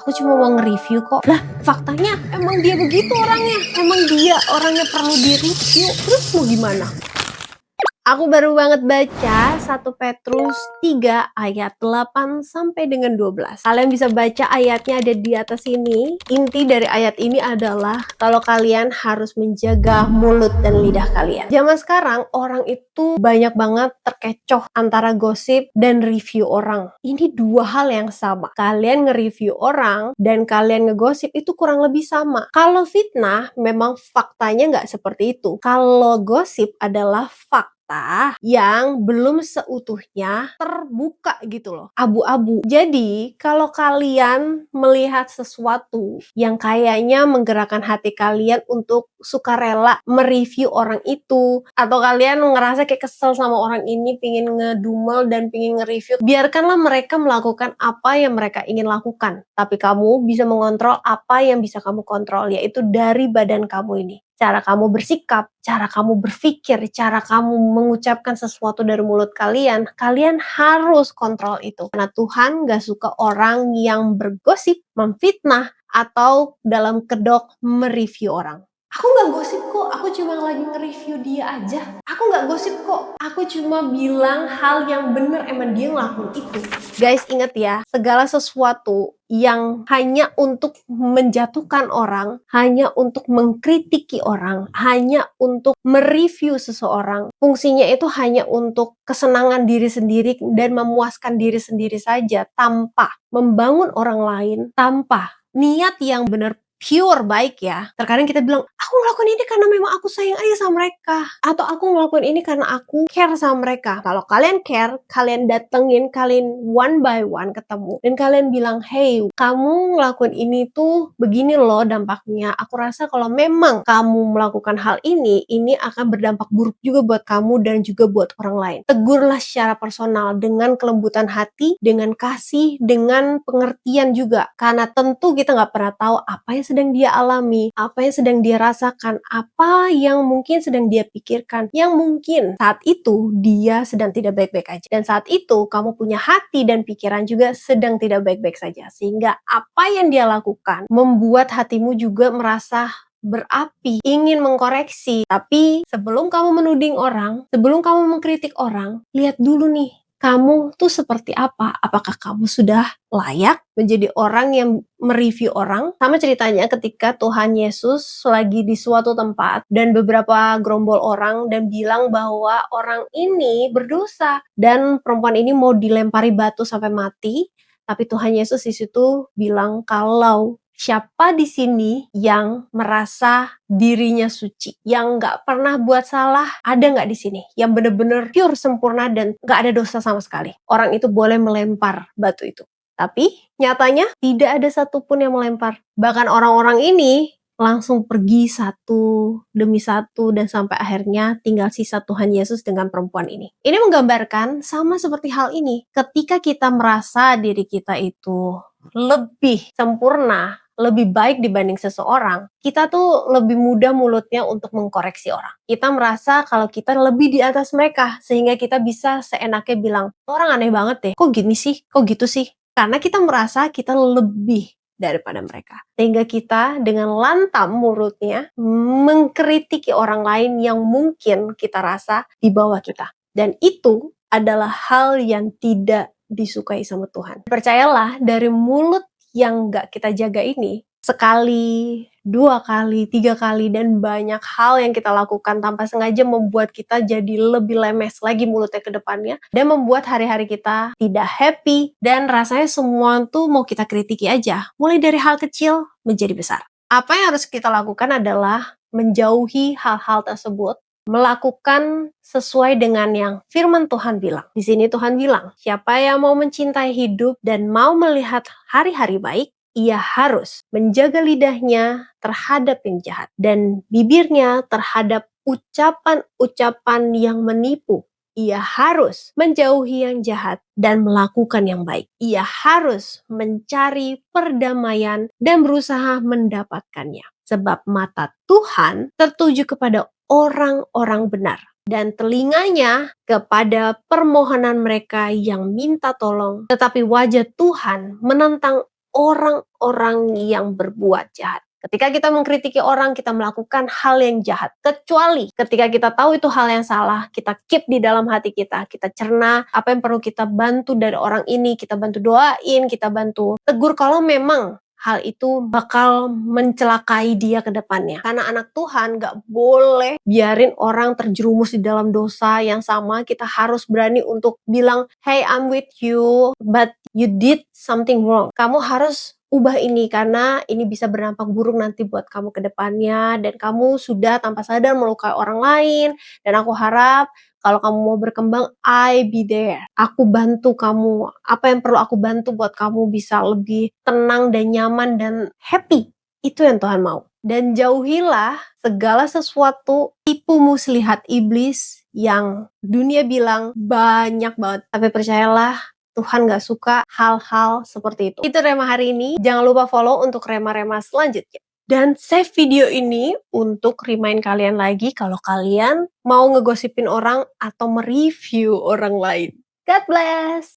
aku cuma mau nge-review kok. Lah, faktanya emang dia begitu orangnya. Emang dia orangnya perlu di-review. Terus mau gimana? Aku baru banget baca 1 Petrus 3 ayat 8 sampai dengan 12. Kalian bisa baca ayatnya ada di atas ini. Inti dari ayat ini adalah kalau kalian harus menjaga mulut dan lidah kalian. Zaman sekarang orang itu banyak banget terkecoh antara gosip dan review orang. Ini dua hal yang sama. Kalian nge-review orang dan kalian ngegosip itu kurang lebih sama. Kalau fitnah memang faktanya nggak seperti itu. Kalau gosip adalah fakta yang belum seutuhnya terbuka gitu loh, abu-abu. Jadi kalau kalian melihat sesuatu yang kayaknya menggerakkan hati kalian untuk sukarela mereview orang itu, atau kalian ngerasa kayak kesel sama orang ini, pingin ngedumel dan pingin nge-review, biarkanlah mereka melakukan apa yang mereka ingin lakukan. Tapi kamu bisa mengontrol apa yang bisa kamu kontrol, yaitu dari badan kamu ini. Cara kamu bersikap, cara kamu berpikir, cara kamu mengucapkan sesuatu dari mulut kalian, kalian harus kontrol itu. Karena Tuhan gak suka orang yang bergosip, memfitnah, atau dalam kedok mereview orang. Aku gak gosip kok, aku cuma lagi nge-review dia aja. Aku gak gosip kok, aku cuma bilang hal yang bener, emang dia ngelakuin itu. Guys, inget ya, segala sesuatu yang hanya untuk menjatuhkan orang, hanya untuk mengkritiki orang, hanya untuk mereview seseorang, fungsinya itu hanya untuk kesenangan diri sendiri dan memuaskan diri sendiri saja, tanpa membangun orang lain, tanpa niat yang benar pure baik ya. Terkadang kita bilang, aku ngelakuin ini karena memang aku sayang aja sama mereka. Atau aku ngelakuin ini karena aku care sama mereka. Kalau kalian care, kalian datengin, kalian one by one ketemu. Dan kalian bilang, hey, kamu ngelakuin ini tuh begini loh dampaknya. Aku rasa kalau memang kamu melakukan hal ini akan berdampak buruk juga buat kamu dan juga buat orang lain. Tegurlah secara personal dengan kelembutan hati, dengan kasih, dengan pengertian juga. Karena tentu kita nggak pernah tahu apa yang sedang dia alami, apa yang sedang dia rasakan, apa yang mungkin sedang dia pikirkan, yang mungkin saat itu dia sedang tidak baik-baik aja. Dan saat itu kamu punya hati dan pikiran juga sedang tidak baik-baik saja. Sehingga apa yang dia lakukan membuat hatimu juga merasa berapi, ingin mengkoreksi. Tapi sebelum kamu menuding orang, sebelum kamu mengkritik orang, lihat dulu nih, kamu tuh seperti apa? Apakah kamu sudah layak menjadi orang yang mereview orang? Sama ceritanya ketika Tuhan Yesus lagi di suatu tempat dan beberapa gerombol orang dan bilang bahwa orang ini berdosa dan perempuan ini mau dilempari batu sampai mati. Tapi Tuhan Yesus di situ bilang kalau siapa di sini yang merasa dirinya suci, yang nggak pernah buat salah, ada nggak di sini? Yang benar-benar pure, sempurna, dan nggak ada dosa sama sekali. Orang itu boleh melempar batu itu. Tapi nyatanya tidak ada satupun yang melempar. Bahkan orang-orang ini langsung pergi satu demi satu dan sampai akhirnya tinggal sisa Tuhan Yesus dengan perempuan ini. Ini menggambarkan sama seperti hal ini. Ketika kita merasa diri kita itu lebih sempurna, lebih baik dibanding seseorang, kita tuh lebih mudah mulutnya untuk mengkoreksi orang. Kita merasa kalau kita lebih di atas mereka, sehingga kita bisa seenaknya bilang, orang aneh banget deh, kok gini sih, kok gitu sih. Karena kita merasa kita lebih daripada mereka. Sehingga kita dengan lantam mulutnya mengkritiki orang lain yang mungkin kita rasa di bawah kita. Dan itu adalah hal yang tidak disukai sama Tuhan. Percayalah, dari mulut yang gak kita jaga ini, sekali, 2 kali, 3 kali, dan banyak hal yang kita lakukan tanpa sengaja membuat kita jadi lebih lemes lagi mulutnya ke depannya, dan membuat hari-hari kita tidak happy, dan rasanya semua tuh mau kita kritiki aja, mulai dari hal kecil menjadi besar. Apa yang harus kita lakukan adalah menjauhi hal-hal tersebut, melakukan sesuai dengan yang firman Tuhan bilang. Di sini Tuhan bilang, siapa yang mau mencintai hidup dan mau melihat hari-hari baik, ia harus menjaga lidahnya terhadap yang jahat dan bibirnya terhadap ucapan-ucapan yang menipu. Ia harus menjauhi yang jahat dan melakukan yang baik. Ia harus mencari perdamaian dan berusaha mendapatkannya. Sebab mata Tuhan tertuju kepada orang-orang benar, dan telinganya kepada permohonan mereka yang minta tolong. Tetapi wajah Tuhan menentang orang-orang yang berbuat jahat. Ketika kita mengkritiki orang, kita melakukan hal yang jahat. Kecuali ketika kita tahu itu hal yang salah, kita keep di dalam hati kita cerna apa yang perlu kita bantu dari orang ini, kita bantu doain, kita bantu tegur kalau memang hal itu bakal mencelakai dia ke depannya. Karena anak Tuhan gak boleh biarin orang terjerumus di dalam dosa yang sama. Kita harus berani untuk bilang, hey, I'm with you, but you did something wrong. Kamu harus ubah ini karena ini bisa berdampak buruk nanti buat kamu ke depannya, dan kamu sudah tanpa sadar melukai orang lain, dan aku harap kalau kamu mau berkembang, I be there. Aku bantu kamu. Apa yang perlu aku bantu buat kamu bisa lebih tenang dan nyaman dan happy. Itu yang Tuhan mau. Dan jauhilah segala sesuatu tipu muslihat iblis yang dunia bilang banyak banget. Tapi percayalah, Tuhan gak suka hal-hal seperti itu. Itu Rema hari ini. Jangan lupa follow untuk Rema-Rema selanjutnya. Dan save video ini untuk remind kalian lagi kalau kalian mau ngegosipin orang atau mereview orang lain. God bless!